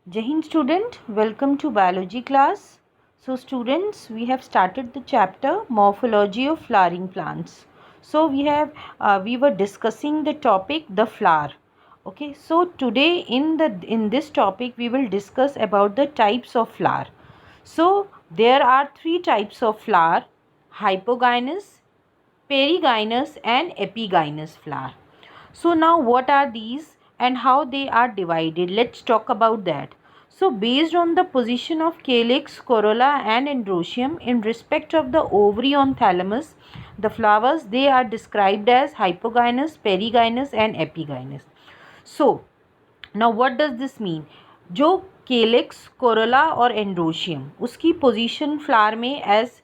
Jai Hind student, welcome to biology class. So students, we have started the chapter morphology of flowering plants. So we were discussing the topic the flower. Okay, so today in this topic we will discuss about the types of flower. So there are three types of flower: hypogynous, perigynous and epigynous flower. So now what are these and how they are divided? Let's talk about that. So based on the position of calyx, corolla and androecium in respect of the ovary on thalamus, the flowers they are described as hypogynous, perigynous and epigynous. So now what does this mean? जो calyx, corolla और androecium उसकी position flower में as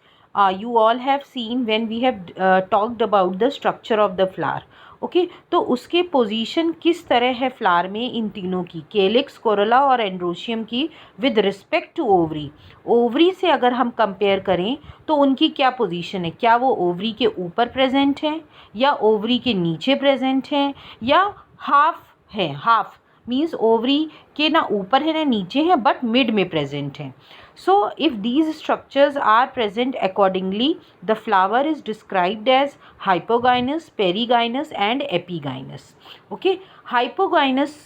you all have seen when we have talked about the structure of the flower. Okay तो उसके position किस तरह है flower में इन तीनों की, केलिक्स, कोरोला और एंड्रोशियम की, with respect to ovary. Ovary से अगर हम कंपेयर करें तो उनकी क्या पोजीशन है, क्या वो ओवरी के ऊपर प्रेजेंट हैं या ओवरी के नीचे प्रेजेंट हैं या हाफ है. हाफ मीन्स ओवरी के ना ऊपर है ना नीचे हैं बट मिड में प्रेजेंट हैं. So if these structures are present accordingly, the flower is described as hypogynous, perigynous and epigynous. Okay, hypogynous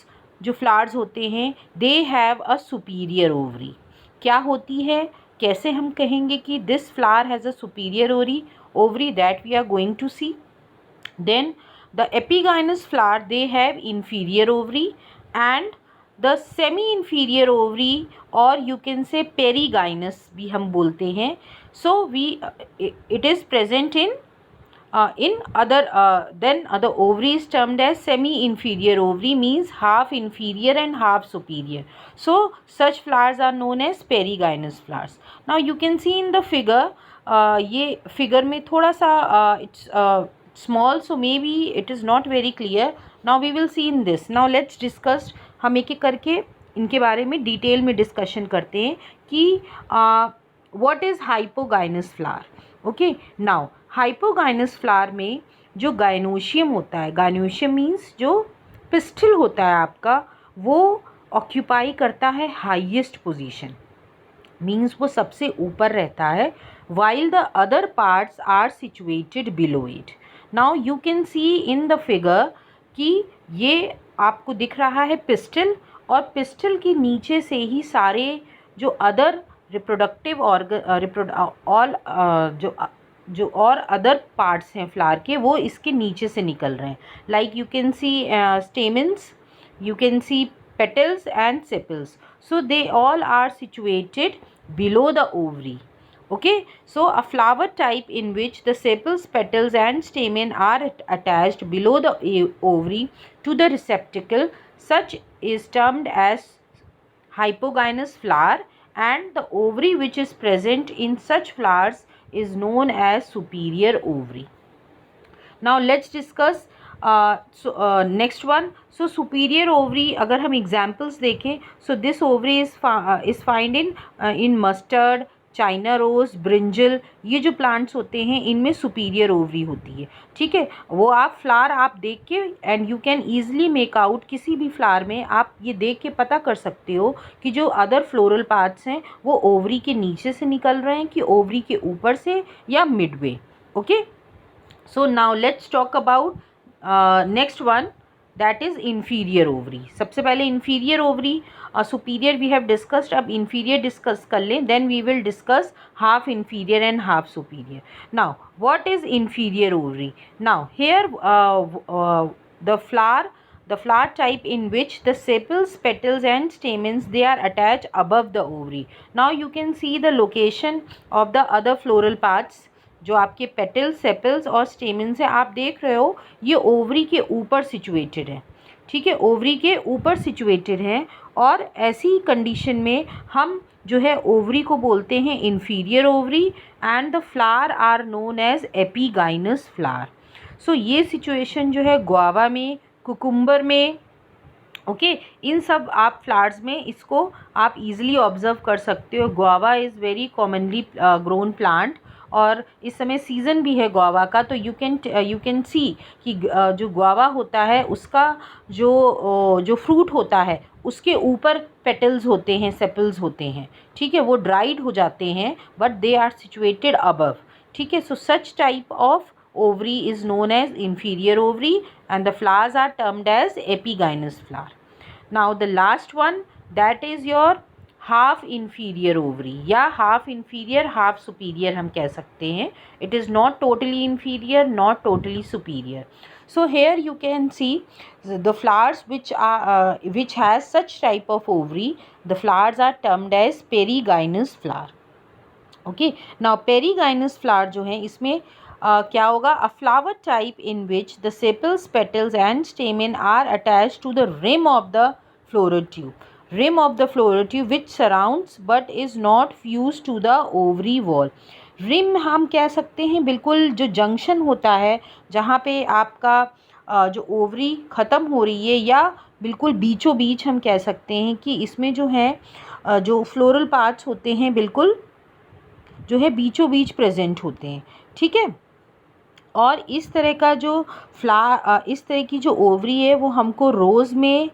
जो flowers होते हैं they have a superior ovary. क्या होती है, कैसे हम कहेंगे कि this flower has a superior ovary that we are going to see. Then the epigynous flower they have inferior ovary and the semi inferior ovary or you can say perigynous भी हम बोलते हैं. So it is present in other then the ovary is termed as semi inferior ovary, means half inferior and half superior. So such flowers are known as perigynous flowers. Now you can see in the figure, ये figure में थोड़ा सा it's small, so maybe it is not very clear. Now we will see in this. Now let's discuss. हम एक एक करके इनके बारे में डिटेल में डिस्कशन करते हैं कि what is hypogynous flower. Okay, now hypogynous flower में जो गाइनोशियम होता है, गाइनोशियम मीन्स जो पिस्टिल होता है आपका, वो ऑक्यूपाई करता है हाईएस्ट पोजीशन, मीन्स वो सबसे ऊपर रहता है, while the other parts are situated below it. Now you can see in the figure कि ये आपको दिख रहा है पिस्टल, और पिस्टल के नीचे से ही सारे जो अदर रिप्रोडक्टिव ऑल जो और अदर पार्ट्स हैं फ्लावर के, वो इसके नीचे से निकल रहे हैं. Like you can C stamens, you can see petals and sepals, so they all are situated below the ovary. Okay, so a flower type in which the sepals, petals and stamen are attached below the ovary to the receptacle, such is termed as hypogynous flower, and the ovary which is present in such flowers is known as superior ovary. Now let's discuss next one. So superior ovary अगर हम examples देखें, so this ovary is found in mustard, China rose, brinjal, ये जो plants होते हैं इनमें superior ovary होती है. ठीक है, वो आप फ्लावर आप देख के and you can easily make out, किसी भी फ्लावर में आप ये देख के पता कर सकते हो कि जो अदर फ्लोरल पार्ट्स हैं वो ओवरी के नीचे से निकल रहे हैं कि ओवरी के ऊपर से या Midway. Okay, so now let's talk about next one, that is inferior ovary. सबसे पहले inferior ovary, superior we have discussed, अब inferior discuss कर लें, then we will discuss half inferior and half superior. Now what is inferior ovary? Now here the flower type in which the sepals, petals and stamens they are attached above the ovary. Now you can see the location of the other floral parts. जो आपके petals, sepals और stamens हैं आप देख रहे हो, ये ovary के ऊपर सिचुएटेड है. ठीक है, ओवरी के ऊपर सिचुएटेड हैं, और ऐसी कंडीशन में हम जो है ओवरी को बोलते हैं inferior ovary, and the flower are known as epigynous flower. So ये सिचुएशन जो है गुआवा में, कुकुम्बर में, ओके इन सब आप फ्लावर्स में इसको आप इजीली ऑब्जर्व कर सकते हो. Guava is very commonly grown plant, और इस समय सीज़न भी है गुआवा का, तो यू कैन सी कि जो गुआवा होता है उसका जो फ्रूट होता है उसके ऊपर पेटल्स होते हैं, सेपल्स होते हैं, ठीक है, वो ड्राइड हो जाते हैं but they are situated above, ठीक है. So such type of ovary is known as inferior ovary and the flowers are termed as epigynous flower. Now the last one, that is your half inferior ovary या half inferior half superior हम कह सकते हैं. It is not totally inferior, not totally superior. So here you can see the flowers which has such type of ovary. The flowers are termed as perigynous flower. Okay, now perigynous flower जो है इसमें क्या होगा, a flower type in which the sepals, petals and stamen are attach to the rim of the floral tube. Rim of the floral tube which surrounds but is not fuse to the ovary wall. Rim हम कह सकते हैं बिल्कुल जो junction होता है जहाँ पे आपका जो ओवरी ख़त्म हो रही है, या बिल्कुल बीचों बीच हम कह सकते हैं कि इसमें जो है जो फ्लोरल पार्ट्स होते हैं बिल्कुल जो है बीचों बीच प्रेजेंट होते हैं, ठीक है. और इस तरह का जो इस तरह की जो ओवरी है वो हमको रोज़ में,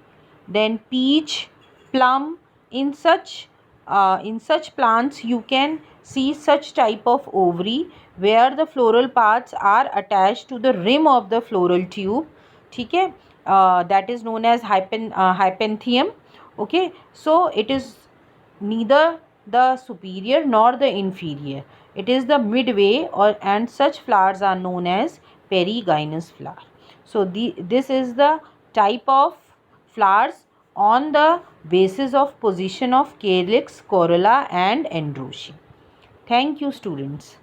then peach, plum, in such plants you can see such type of ovary where the floral parts are attach to the rim of the floral tube, ठीक है. That is known as hypanthium. Okay, so it is neither the superior nor the inferior. It is the midway, and such flowers are known as perigynous flower. So this is the type of flowers on the basis of position of calyx, corolla and androecium. Thank you students.